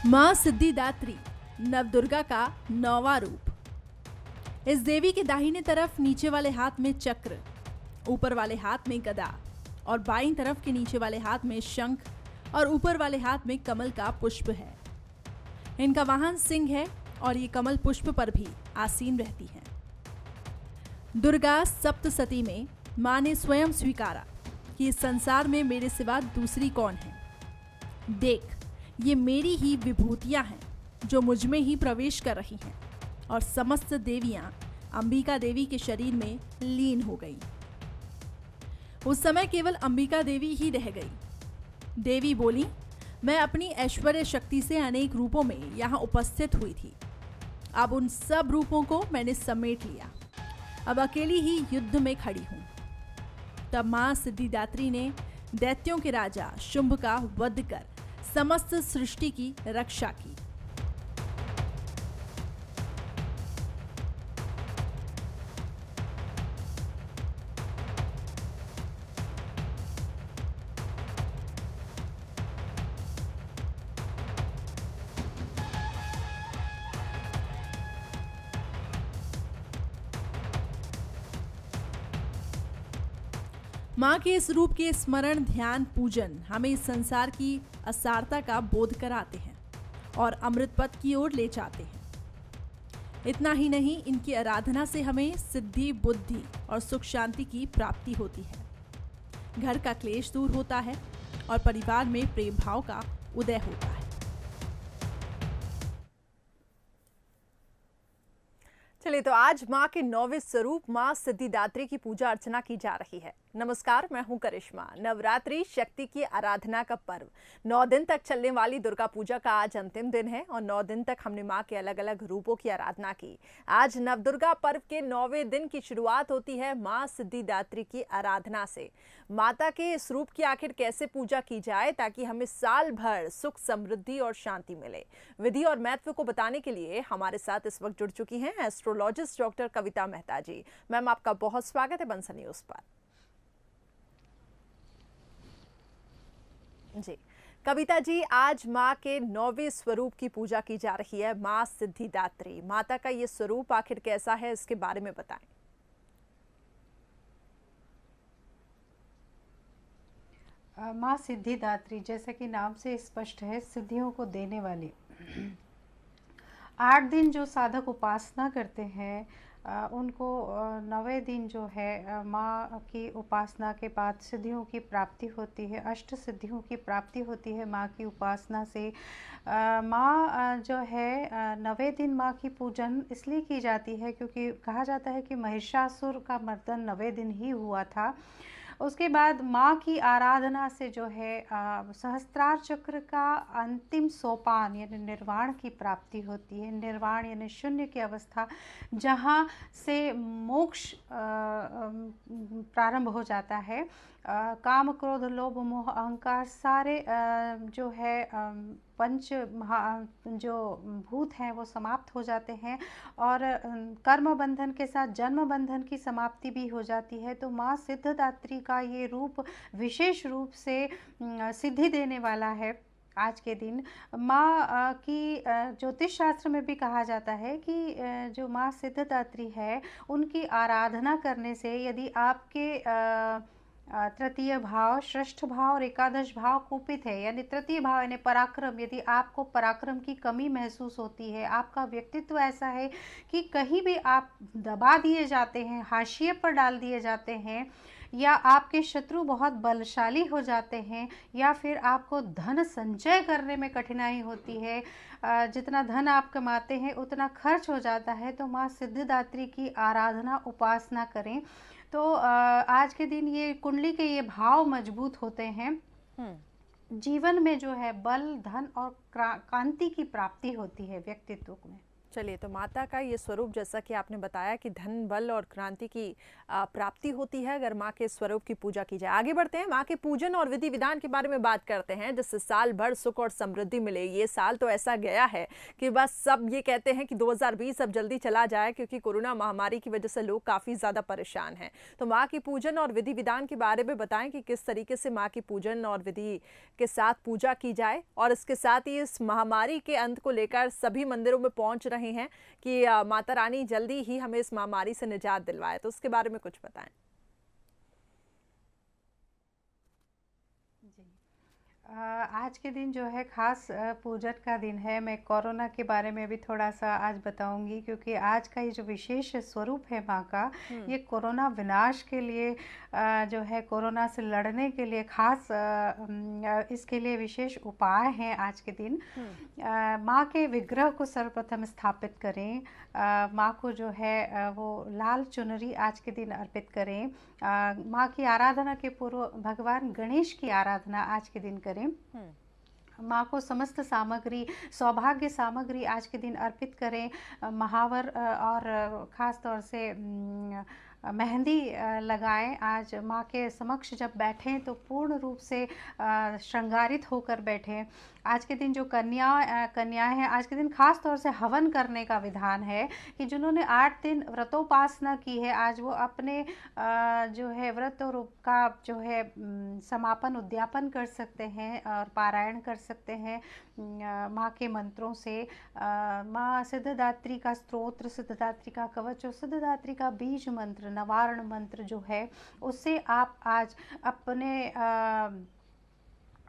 मां सिद्धिदात्री नवदुर्गा का 9वां रूप। इस देवी के दाहिने तरफ नीचे वाले हाथ में चक्र, ऊपर वाले हाथ में गदा और बाईं तरफ के नीचे वाले हाथ में शंख और ऊपर वाले हाथ में कमल का पुष्प है। इनका वाहन सिंह है और ये कमल पुष्प पर भी आसीन रहती हैं। दुर्गा सप्तसती में मां ने स्वयं स्वीकारा कि इस संसार में मेरे सिवा दूसरी कौन है। देख, ये मेरी ही विभूतियां हैं जो मुझ में ही प्रवेश कर रही हैं और समस्त देवियां अंबिका देवी के शरीर में लीन हो गईं। उस समय केवल अंबिका देवी ही रह गई। देवी बोली, मैं अपनी ऐश्वर्य शक्ति से अनेक रूपों में यहाँ उपस्थित हुई थी। अब उन सब रूपों को मैंने समेट लिया। अब अकेली ही युद्ध में खड़ी हूँ। तब मां सिद्धिदात्री ने दैत्यों के राजा शुंभ का वध कर समस्त सृष्टि की रक्षा की। मां के इस रूप के स्मरण, ध्यान, पूजन हमें इस संसार की असारता का बोध कराते हैं और अमृत पथ की ओर ले जाते हैं। इतना ही नहीं, इनकी आराधना से हमें सिद्धि, बुद्धि और सुख शांति की प्राप्ति होती है। घर का क्लेश दूर होता है और परिवार में प्रेम भाव का उदय होता है। चलिए, तो आज माँ के 9वें स्वरूप माँ सिद्धिदात्री की पूजा अर्चना की जा रही है। नमस्कार, मैं हूं करिश्मा। नवरात्रि शक्ति की आराधना का पर्व 9 दिन तक चलने वाली दुर्गा पूजा का आज अंतिम दिन है और 9 दिन तक हमने माँ के अलग अलग रूपों की आराधना की। आज नवदुर्गा पर्व के 9वें दिन की शुरुआत होती है माँ सिद्धिदात्री की आराधना से। माता के इस रूप की आखिर कैसे पूजा की जाए ताकि हमें साल भर सुख, समृद्धि और शांति मिले, विधि और महत्व को बताने के लिए हमारे साथ इस वक्त जुड़ चुकी हैं एस्ट्रोलॉजिस्ट डॉक्टर कविता मेहता जी। मैम, आपका बहुत स्वागत है बंसल न्यूज़ पर। जी कविता जी, आज माँ के 9वें स्वरूप की पूजा की जा रही है, माँ सिद्धिदात्री। माता का ये स्वरूप आखिर कैसा है, इसके बारे में बताएं। माँ सिद्धिदात्री, जैसा कि नाम से स्पष्ट है, सिद्धियों को देने वाली। 8 दिन जो साधक उपासना करते हैं उनको 9वें दिन जो है माँ की उपासना के बाद सिद्धियों की प्राप्ति होती है। अष्ट सिद्धियों की प्राप्ति होती है माँ की उपासना से। माँ जो है 9वें दिन माँ की पूजन इसलिए की जाती है क्योंकि कहा जाता है कि महिषासुर का मर्दन 9वें दिन ही हुआ था। उसके बाद माँ की आराधना से जो है सहस्त्रार चक्र का अंतिम सोपान यानी निर्वाण की प्राप्ति होती है। निर्वाण यानी शून्य की अवस्था, जहाँ से मोक्ष प्रारंभ हो जाता है। काम, क्रोध, लोभ, मोह, अहंकार सारे जो है पंच जो भूत हैं वो समाप्त हो जाते हैं और कर्म बंधन के साथ जन्म बंधन की समाप्ति भी हो जाती है। तो माँ सिद्धिदात्री का ये रूप विशेष रूप से सिद्धि देने वाला है। आज के दिन माँ की ज्योतिष शास्त्र में भी कहा जाता है कि जो माँ सिद्धिदात्री है उनकी आराधना करने से यदि आपके तृतीय भाव, षष्ठ भाव और एकादश भाव कुपित है, यानी तृतीय भाव यानी पराक्रम, यदि आपको पराक्रम की कमी महसूस होती है, आपका व्यक्तित्व ऐसा है कि कहीं भी आप दबा दिए जाते हैं, हाशिए पर डाल दिए जाते हैं, या आपके शत्रु बहुत बलशाली हो जाते हैं, या फिर आपको धन संचय करने में कठिनाई होती है, जितना धन आप कमाते हैं उतना खर्च हो जाता है, तो माँ सिद्धिदात्री की आराधना, उपासना करें। तो आज के दिन ये कुंडली के ये भाव मजबूत होते हैं। जीवन में जो है बल, धन और कांति की प्राप्ति होती है व्यक्तित्व में। चलिए, तो माता का ये स्वरूप, जैसा कि आपने बताया कि धन, बल और क्रांति की प्राप्ति होती है अगर माँ के स्वरूप की पूजा की जाए। आगे बढ़ते हैं, माँ के पूजन और विधि विधान के बारे में बात करते हैं, जिससे साल भर सुख और समृद्धि मिले। ये साल तो ऐसा गया है कि बस सब ये कहते हैं कि 2020 अब जल्दी चला जाए, क्योंकि कोरोना महामारी की वजह से लोग काफ़ी ज़्यादा परेशान हैं। तो माँ की पूजन और विधि विधान के बारे में बताएं कि किस तरीके से माँ की पूजन और विधि के साथ पूजा की जाए, और इसके साथ ही इस महामारी के अंत को लेकर सभी मंदिरों में पहुंच रहे हैं कि माता रानी जल्दी ही हमें इस महामारी से निजात दिलवाए। तो उसके बारे में कुछ बताएं। आज के दिन जो है खास पूजन का दिन है। मैं कोरोना के बारे में भी थोड़ा सा आज बताऊंगी, क्योंकि आज का ये जो विशेष स्वरूप है माँ का, ये कोरोना विनाश के लिए जो है, कोरोना से लड़ने के लिए खास इसके लिए विशेष उपाय हैं आज के दिन। माँ के विग्रह को सर्वप्रथम स्थापित करें। माँ को जो है वो लाल चुनरी आज के दिन अर्पित करें। माँ की आराधना के पूर्व भगवान गणेश की आराधना आज के दिन करें। माँ को समस्त सामग्री, सौभाग्य सामग्री आज के दिन अर्पित करें। महावर और ख़ास तौर से मेहंदी लगाएं। आज माँ के समक्ष जब बैठें तो पूर्ण रूप से श्रृंगारित होकर बैठें। आज के दिन जो कन्याएं हैं, आज के दिन खास तौर से हवन करने का विधान है कि जिन्होंने 8 दिन व्रतोपासना की है, आज वो अपने जो है व्रत और का जो है समापन उद्यापन कर सकते हैं और पारायण कर सकते हैं माँ के मंत्रों से। माँ सिद्धदात्री का स्तोत्र, सिद्धदात्री का कवच और सिद्धदात्री का बीज मंत्र, नवारण मंत्र जो है, उससे आप आज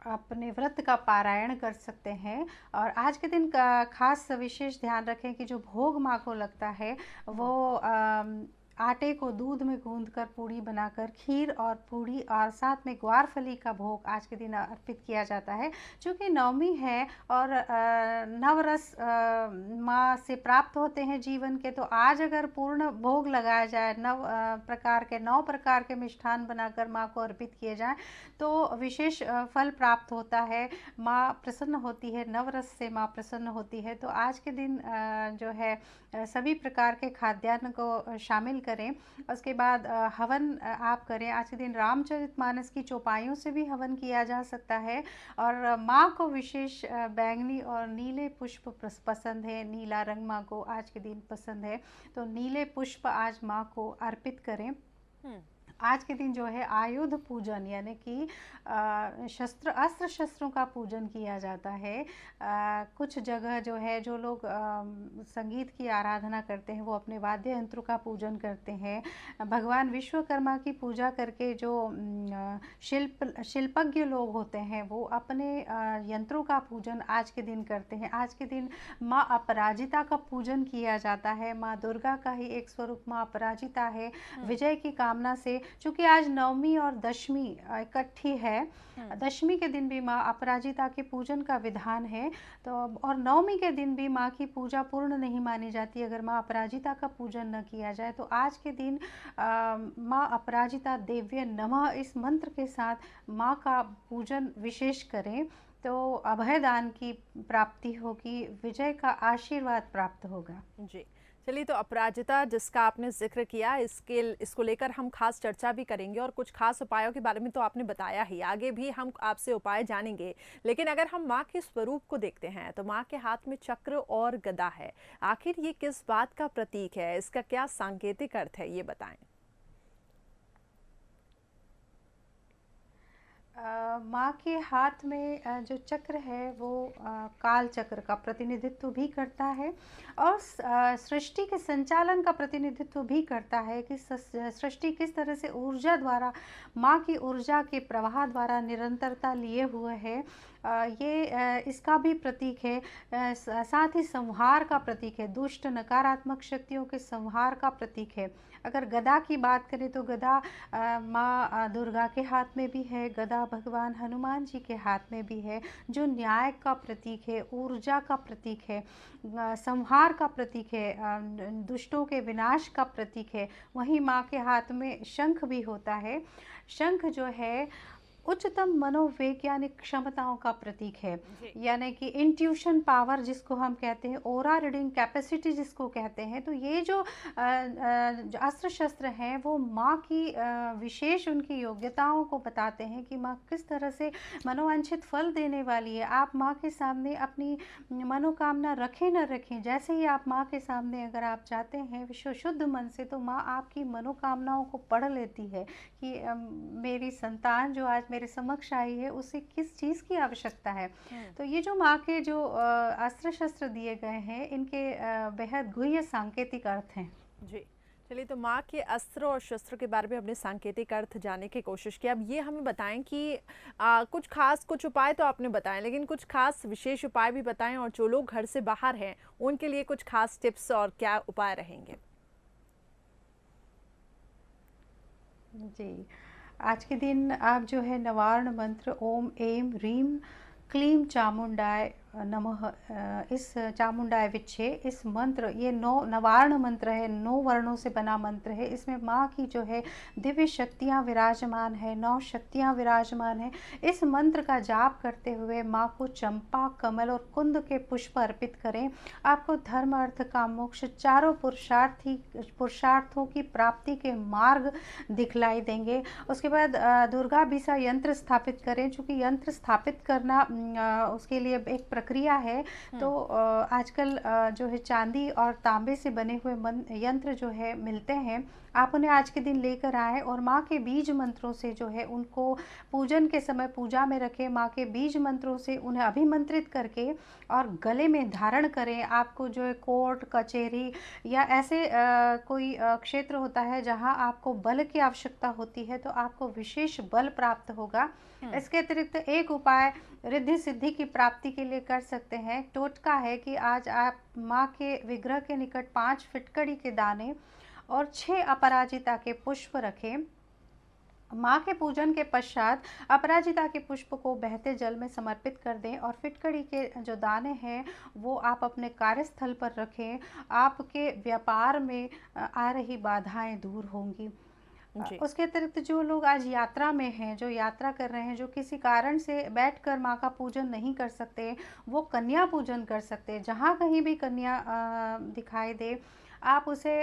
अपने व्रत का पारायण कर सकते हैं। और आज के दिन का खास विशेष ध्यान रखें कि जो भोग माँ को लगता है वो आटे को दूध में गूंथकर पूड़ी बनाकर, खीर और पूड़ी और साथ में ग्वारफली का भोग आज के दिन अर्पित किया जाता है। चूँकि नवमी है और नवरस माँ से प्राप्त होते हैं जीवन के, तो आज अगर पूर्ण भोग लगाया जाए, 9 प्रकार के मिष्ठान बनाकर माँ को अर्पित किए जाए तो विशेष फल प्राप्त होता है। माँ प्रसन्न होती है, नवरस से माँ प्रसन्न होती है। तो आज के दिन जो है सभी प्रकार के खाद्यान्न को शामिल करें। उसके बाद हवन आप करें। आज के दिन रामचरितमानस की चौपाइयों से भी हवन किया जा सकता है। और माँ को विशेष बैंगनी और नीले पुष्प पसंद है। नीला रंग माँ को आज के दिन पसंद है, तो नीले पुष्प आज माँ को अर्पित करें। आज के दिन जो है आयुध पूजन, यानी कि अस्त्र शस्त्रों का पूजन किया जाता है। कुछ जगह जो है, जो लोग संगीत की आराधना करते हैं वो अपने वाद्य यंत्रों का पूजन करते हैं। भगवान विश्वकर्मा की पूजा करके जो शिल्पज्ञ लोग होते हैं वो अपने यंत्रों का पूजन आज के दिन करते हैं। आज के दिन माँ अपराजिता का पूजन किया जाता है। माँ दुर्गा का ही एक स्वरूप माँ अपराजिता है। विजय की कामना से, चूँकि आज नवमी और दशमी इकट्ठी है, दशमी के दिन भी माँ अपराजिता के पूजन का विधान है। तो और नवमी के दिन भी माँ की पूजा पूर्ण नहीं मानी जाती अगर माँ अपराजिता का पूजन न किया जाए। तो आज के दिन माँ अपराजिता देव्य नमः इस मंत्र के साथ माँ का पूजन विशेष करें तो अभयदान की प्राप्ति होगी, विजय का आशीर्वाद प्राप्त होगा। जी, चलिए, तो अपराजिता जिसका आपने जिक्र किया, इसको लेकर हम खास चर्चा भी करेंगे और कुछ खास उपायों के बारे में तो आपने बताया ही, आगे भी हम आपसे उपाय जानेंगे। लेकिन अगर हम माँ के स्वरूप को देखते हैं तो माँ के हाथ में चक्र और गदा है। आखिर ये किस बात का प्रतीक है, इसका क्या सांकेतिक अर्थ है, ये बताएं। माँ के हाथ में जो चक्र है वो काल चक्र का प्रतिनिधित्व भी करता है और सृष्टि के संचालन का प्रतिनिधित्व भी करता है कि सृष्टि किस तरह से ऊर्जा द्वारा, माँ की ऊर्जा के प्रवाह द्वारा निरंतरता लिए हुए है। ये इसका भी प्रतीक है। साथ ही संहार का प्रतीक है, दुष्ट नकारात्मक शक्तियों के संहार का प्रतीक है। अगर गदा की बात करें तो गदा माँ दुर्गा के हाथ में भी है, गदा भगवान हनुमान जी के हाथ में भी है, जो न्याय का प्रतीक है, ऊर्जा का प्रतीक है, संहार का प्रतीक है, दुष्टों के विनाश का प्रतीक है। वहीं माँ के हाथ में शंख भी होता है। शंख जो है उच्चतम मनोवैज्ञानिक क्षमताओं का प्रतीक है, यानी कि इंट्यूशन पावर जिसको हम कहते हैं, ओरा रीडिंग कैपेसिटी जिसको कहते हैं। तो ये जो अस्त्र शस्त्र हैं वो माँ की विशेष उनकी योग्यताओं को बताते हैं कि माँ किस तरह से मनोवांछित फल देने वाली है। आप माँ के सामने अपनी मनोकामना रखें न रखें, जैसे ही आप माँ के सामने अगर आप जाते हैं शुद्ध मन से, तो माँ आपकी मनोकामनाओं को पढ़ लेती है कि मेरी संतान जो आज मेरे समक्ष आई है उसे किस चीज़ की आवश्यकता है। तो ये जो माँ के जो अस्त्र शस्त्र दिए गए हैं, इनके बेहद गुह्य सांकेतिक अर्थ हैं। जी, चलिए, तो माँ के अस्त्र और शस्त्र के बारे में हमने सांकेतिक अर्थ जानने की कोशिश की। अब ये हमें बताएं कि कुछ खास, कुछ उपाय तो आपने बताएं, लेकिन कुछ खास विशेष उपाय भी बताएं, और जो लोग घर से बाहर हैं उनके लिए कुछ खास टिप्स और क्या उपाय रहेंगे। जी, आज के दिन आप जो है निवारण मंत्र ओम ऐं ह्रीं क्लीं चामुंडाय नमः, इस चामुंडाय विच्छे, इस मंत्र, ये 9 निवारण मंत्र है, 9 वर्णों से बना मंत्र है। इसमें माँ की जो है दिव्य शक्तियाँ विराजमान है, 9 शक्तियाँ विराजमान है। इस मंत्र का जाप करते हुए माँ को चंपा, कमल और कुंद के पुष्प अर्पित करें। आपको धर्म, अर्थ, काम, मोक्ष चारों पुरुषार्थों की प्राप्ति के मार्ग दिखलाई देंगे। उसके बाद दुर्गा बीसा यंत्र स्थापित करें। चूँकि यंत्र स्थापित करना उसके लिए एक प्रक्रिया है, तो आजकल जो है चांदी और तांबे से बने हुए यंत्र जो है मिलते हैं, आप उन्हें आज के दिन लेकर आएँ और माँ के बीज मंत्रों से जो है उनको पूजन के समय पूजा में रखें। माँ के बीज मंत्रों से उन्हें अभिमंत्रित करके और गले में धारण करें। आपको जो है कोर्ट कचहरी या ऐसे कोई क्षेत्र होता है जहाँ आपको बल की आवश्यकता होती है, तो आपको विशेष बल प्राप्त होगा। इसके अतिरिक्त एक उपाय रिद्धि सिद्धि की प्राप्ति के लिए कर सकते हैं। टोटका है कि आज आप माँ के विग्रह के निकट 5 फिटकड़ी के दाने और 6 अपराजिता के पुष्प रखें। माँ के पूजन के पश्चात अपराजिता के पुष्प को बहते जल में समर्पित कर दें और फिटकड़ी के जो दाने हैं वो आप अपने कार्यस्थल पर रखें। आपके व्यापार में आ रही बाधाएं दूर होंगी। उसके अतिरिक्त जो लोग आज यात्रा में हैं, जो यात्रा कर रहे हैं, जो किसी कारण से बैठकर माँ का पूजन नहीं कर सकते, वो कन्या पूजन कर सकते हैं। जहाँ कहीं भी कन्या दिखाई दे, आप उसे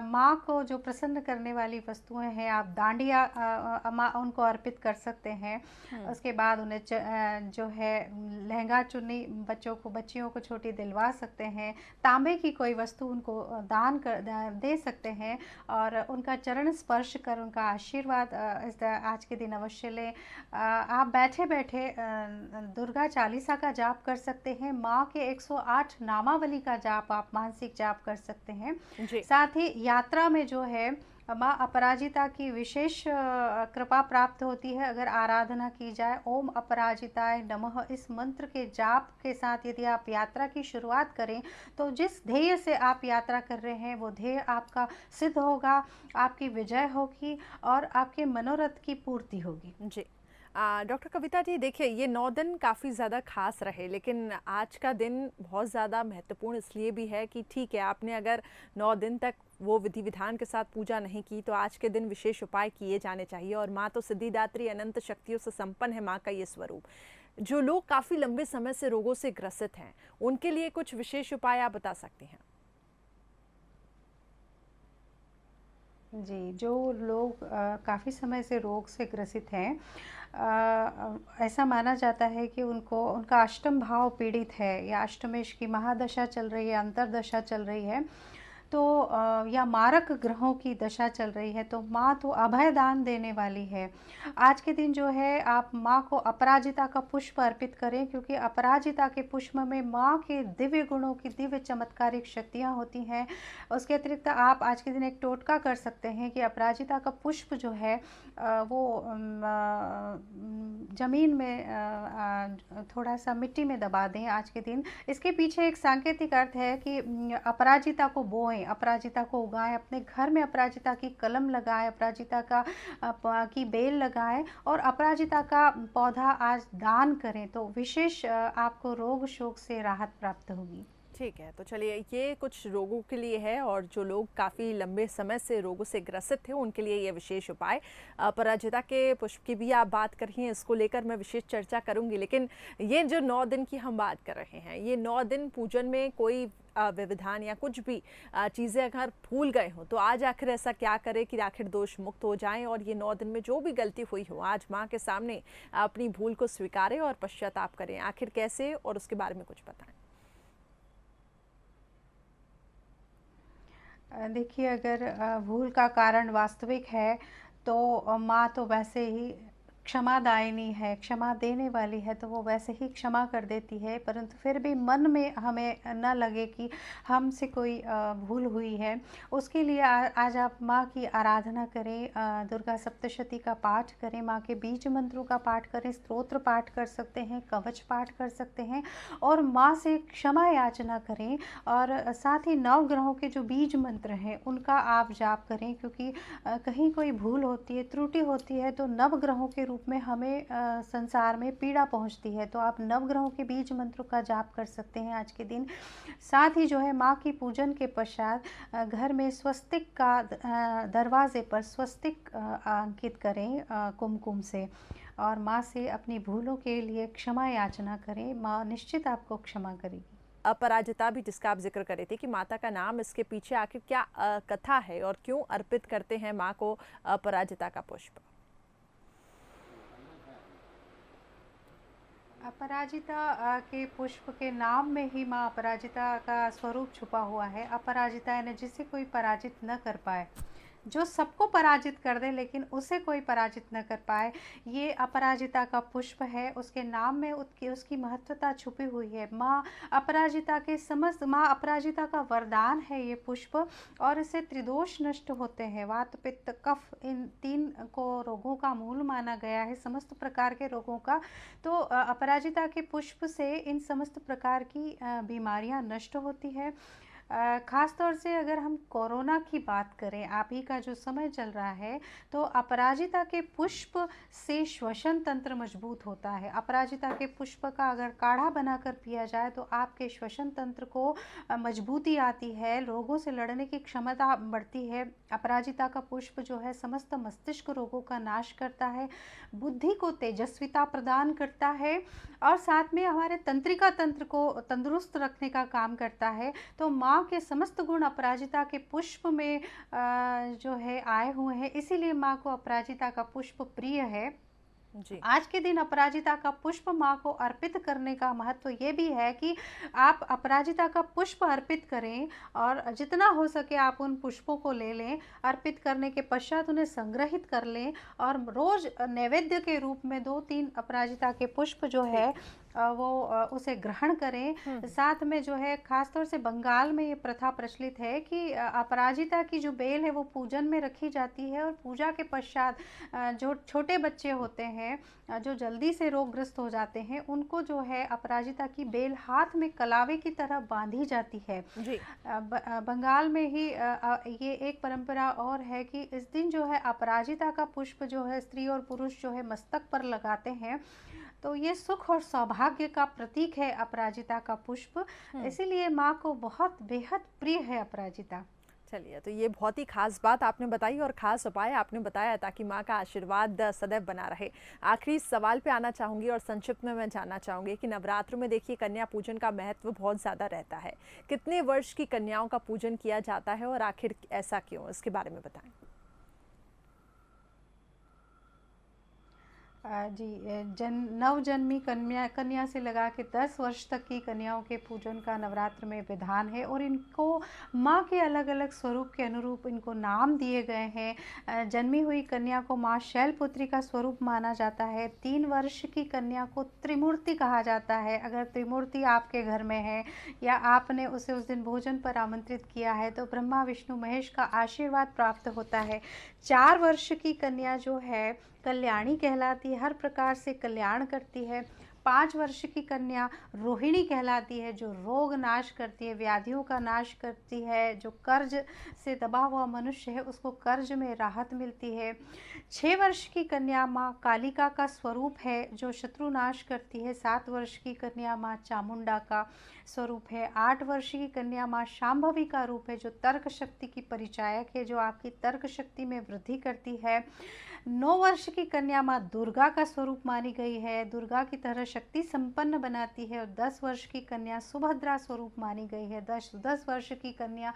माँ को जो प्रसन्न करने वाली वस्तुएं हैं, आप डांडिया माँ उनको अर्पित कर सकते हैं। उसके बाद उन्हें जो है लहंगा चुन्नी बच्चियों को छोटी दिलवा सकते हैं। तांबे की कोई वस्तु उनको दान दे सकते हैं और उनका चरण स्पर्श कर उनका आशीर्वाद आज के दिन अवश्य लें। आप बैठे बैठे दुर्गा चालीसा का जाप कर सकते हैं। माँ के 108 नामावली का जाप आप मानसिक जाप कर सकते हैं। साथ ही यात्रा में जो है माँ अपराजिता की विशेष कृपा प्राप्त होती है अगर आराधना की जाए। ओम अपराजिताय नमः इस मंत्र के जाप के साथ यदि आप यात्रा की शुरुआत करें, तो जिस ध्येय से आप यात्रा कर रहे हैं वो ध्येय आपका सिद्ध होगा, आपकी विजय होगी और आपके मनोरथ की पूर्ति होगी। जी, डॉक्टर कविता जी, देखिए ये 9 दिन काफ़ी ज़्यादा खास रहे, लेकिन आज का दिन बहुत ज़्यादा महत्वपूर्ण इसलिए भी है कि ठीक है, आपने अगर 9 दिन तक वो विधि विधान के साथ पूजा नहीं की, तो आज के दिन विशेष उपाय किए जाने चाहिए। और माँ तो सिद्धिदात्री अनंत शक्तियों से संपन्न है, माँ का ये स्वरूप। जो लोग काफ़ी लंबे समय से रोगों से ग्रसित हैं, उनके लिए कुछ विशेष उपाय आप बता सकते हैं? जी, जो लोग काफ़ी समय से रोग से ग्रसित हैं, ऐसा माना जाता है कि उनका अष्टम भाव पीड़ित है या अष्टमेश की महादशा चल रही है, अंतर्दशा चल रही है, तो या मारक ग्रहों की दशा चल रही है, तो माँ तो अभय दान देने वाली है। आज के दिन जो है आप माँ को अपराजिता का पुष्प अर्पित करें, क्योंकि अपराजिता के पुष्प में माँ के दिव्य गुणों की दिव्य चमत्कारिक शक्तियाँ होती हैं। उसके अतिरिक्त आप आज के दिन एक टोटका कर सकते हैं कि अपराजिता का पुष्प जो है वो ज़मीन में थोड़ा सा मिट्टी में दबा दें आज के दिन। इसके पीछे एक सांकेतिक अर्थ है कि अपराजिता को बोएं, अपराजिता को उगाएं, अपने घर में अपराजिता की कलम लगाएं, अपराजिता की बेल लगाएं और अपराजिता का पौधा आज दान करें, तो विशेष आपको रोग शोक से राहत प्राप्त होगी। ठीक है, तो चलिए ये कुछ रोगों के लिए है और जो लोग काफ़ी लंबे समय से रोगों से ग्रसित थे उनके लिए ये विशेष उपाय। अपराजिता के पुष्प की भी आप बात कर रही हैं, इसको लेकर मैं विशेष चर्चा करूंगी, लेकिन ये जो 9 दिन की हम बात कर रहे हैं, ये 9 दिन पूजन में कोई व्यवधान या कुछ भी चीज़ें अगर भूल गए हों तो आज आखिर ऐसा क्या करें कि आखिर दोष मुक्त हो जाएं और ये 9 दिन में जो भी गलती हुई हो आज माँ के सामने अपनी भूल को स्वीकारें और पश्चाताप करें। आखिर कैसे और उसके बारे में कुछ बताएं। देखिए, अगर भूल का कारण वास्तविक है तो माँ तो वैसे ही क्षमादायिनी है, क्षमा देने वाली है, तो वो वैसे ही क्षमा कर देती है। परंतु फिर भी मन में हमें न लगे कि हमसे कोई भूल हुई है, उसके लिए आज आप माँ की आराधना करें, दुर्गा सप्तशती का पाठ करें, माँ के बीज मंत्रों का पाठ करें, स्तोत्र पाठ कर सकते हैं, कवच पाठ कर सकते हैं और माँ से क्षमा याचना करें। और साथ ही नवग्रहों के जो बीज मंत्र हैं उनका आप जाप करें, क्योंकि कहीं कोई भूल होती है, त्रुटि होती है तो नवग्रहों के रूप में हमें संसार में पीड़ा पहुंचती है। तो आप नवग्रहों के बीज मंत्रों का जाप कर सकते हैं आज के दिन। साथ ही जो है माँ की पूजन के पश्चात घर में स्वस्तिक का दरवाजे पर स्वस्तिक अंकित करें कुमकुम से और माँ से अपनी भूलों के लिए क्षमा याचना करें। माँ निश्चित आपको क्षमा करेगी। अपराजिता भी जिसका आप जिक्र कर रहे थे कि माता का नाम, इसके पीछे आखिर क्या कथा है और क्यों अर्पित करते हैं माँ को अपराजिता का पुष्प? अपराजिता के पुष्प के नाम में ही माँ अपराजिता का स्वरूप छुपा हुआ है। अपराजिता यानी जिसे कोई पराजित न कर पाए, जो सबको पराजित कर दे लेकिन उसे कोई पराजित न कर पाए, ये अपराजिता का पुष्प है। उसके नाम में उसकी महत्वता छुपी हुई है। माँ अपराजिता अपराजिता का वरदान है ये पुष्प और इससे त्रिदोष नष्ट होते हैं। वात पित्त कफ इन 3 को रोगों का मूल माना गया है, समस्त प्रकार के रोगों का। तो अपराजिता के पुष्प से इन समस्त प्रकार की बीमारियां नष्ट होती है। ख़ास तौर से अगर हम कोरोना की बात करें, आप ही का जो समय चल रहा है, तो अपराजिता के पुष्प से श्वसन तंत्र मजबूत होता है। अपराजिता के पुष्प का अगर काढ़ा बनाकर पिया जाए तो आपके श्वसन तंत्र को मजबूती आती है, रोगों से लड़ने की क्षमता बढ़ती है। अपराजिता का पुष्प जो है समस्त मस्तिष्क रोगों का नाश करता है, बुद्धि को तेजस्विता प्रदान करता है और साथ में हमारे तंत्रिका तंत्र को तंदुरुस्त रखने का काम करता है। तो माँ के समस्त गुण अपराजिता के पुष्प में जो है आए हुए हैं, इसीलिए माँ को अपराजिता का पुष्प प्रिय है जी। आज के दिन अपराजिता का पुष्प माँ को अर्पित करने का महत्व ये भी है कि आप अपराजिता का पुष्प अर्पित करें और जितना हो सके आप उन पुष्पों को ले लें। अर्पित करने के पश्चात उन्हें संग्रहित कर लें और रोज नैवेद्य के रूप में 2-3 अपराजिता के पुष्प जो है वो उसे ग्रहण करें। साथ में जो है खासतौर से बंगाल में ये प्रथा प्रचलित है कि अपराजिता की जो बेल है वो पूजन में रखी जाती है और पूजा के पश्चात जो छोटे बच्चे होते हैं जो जल्दी से रोगग्रस्त हो जाते हैं, उनको जो है अपराजिता की बेल हाथ में कलावे की तरह बांधी जाती है जी। बंगाल में ही ये एक परंपरा और है कि इस दिन जो है अपराजिता का पुष्प जो है स्त्री और पुरुष जो है मस्तक पर लगाते हैं। तो ये सुख और सौभाग्य का प्रतीक है अपराजिता का पुष्प, इसीलिए माँ को बहुत बेहद प्रिय है अपराजिता। चलिए, तो ये बहुत ही खास बात आपने बताई और खास उपाय आपने बताया ताकि माँ का आशीर्वाद सदैव बना रहे। आखिरी सवाल पे आना चाहूँगी और संक्षिप्त में मैं जानना चाहूँगी कि नवरात्र में देखिए कन्या पूजन का महत्व बहुत ज़्यादा रहता है। कितने वर्ष की कन्याओं का पूजन किया जाता है और आखिर ऐसा क्यों, इसके बारे में बताएं। जी, नवजन्मी कन्या से लगा के 10 वर्ष तक की कन्याओं के पूजन का नवरात्र में विधान है और इनको माँ के अलग अलग स्वरूप के अनुरूप इनको नाम दिए गए हैं। जन्मी हुई कन्या को माँ शैलपुत्री का स्वरूप माना जाता है। 3 वर्ष की कन्या को त्रिमूर्ति कहा जाता है। अगर त्रिमूर्ति आपके घर में है या आपने उसे उस दिन भोजन पर आमंत्रित किया है तो ब्रह्मा विष्णु महेश का आशीर्वाद प्राप्त होता है। 4 वर्ष की कन्या जो है कल्याणी कहलाती है, हर प्रकार से कल्याण करती है। 5 वर्ष की कन्या रोहिणी कहलाती है, जो रोग नाश करती है, व्याधियों का नाश करती है। जो कर्ज से दबा हुआ मनुष्य है उसको कर्ज में राहत मिलती है। 6 वर्ष की कन्या माँ कालिका का स्वरूप है, जो शत्रु नाश करती है। 7 वर्ष की कन्या माँ चामुंडा का स्वरूप है। 8 वर्ष की कन्या माँ शांभवी का रूप है, जो तर्क शक्ति की परिचायक है, जो आपकी तर्क शक्ति में वृद्धि करती है। 9 वर्ष की कन्या माँ दुर्गा का स्वरूप मानी गई है, दुर्गा की तरह शक्ति संपन्न बनाती है। और 10 वर्ष की कन्या सुभद्रा स्वरूप मानी गई है। 10 वर्ष की कन्या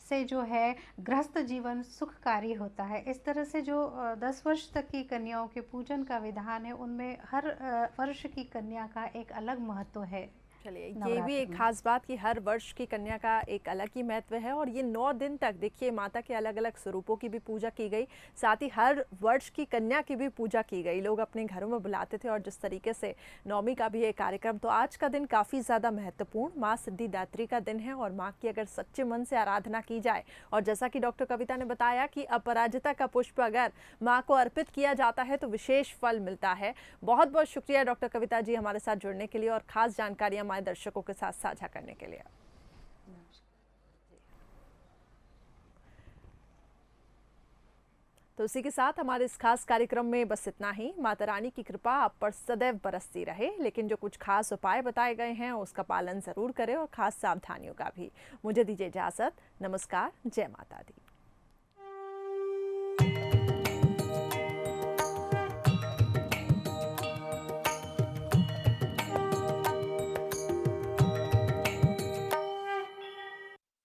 से जो है गृहस्थ जीवन सुखकारी होता है। इस तरह से जो 10 वर्ष तक की कन्याओं के पूजन का विधान है, उनमें हर वर्ष की कन्या का एक अलग महत्व है। चलिए, ये भी एक खास बात कि हर वर्ष की कन्या का एक अलग ही महत्व है। और ये 9 दिन तक देखिए माता के अलग अलग स्वरूपों की भी पूजा की गई, साथ ही हर वर्ष की कन्या की भी पूजा की गई। लोग अपने घरों में बुलाते थे और जिस तरीके से नवमी का भी एक कार्यक्रम, तो आज का दिन काफ़ी ज़्यादा महत्वपूर्ण माँ सिद्धिदात्री का दिन है। और माँ की अगर सच्चे मन से आराधना की जाए, और जैसा कि डॉक्टर कविता ने बताया कि अपराजिता का पुष्प अगर माँ को अर्पित किया जाता है तो विशेष फल मिलता है। बहुत बहुत शुक्रिया डॉक्टर कविता जी हमारे साथ जुड़ने के लिए और खास जानकारियाँ हमारे दर्शकों के साथ साझा करने के लिए। तो इसी के साथ हमारे इस खास कार्यक्रम में बस इतना ही। माता रानी की कृपा आप पर सदैव बरसती रहे, लेकिन जो कुछ खास उपाय बताए गए हैं उसका पालन जरूर करें और खास सावधानियों का भी। मुझे दीजिए इजाजत। नमस्कार। जय माता दी।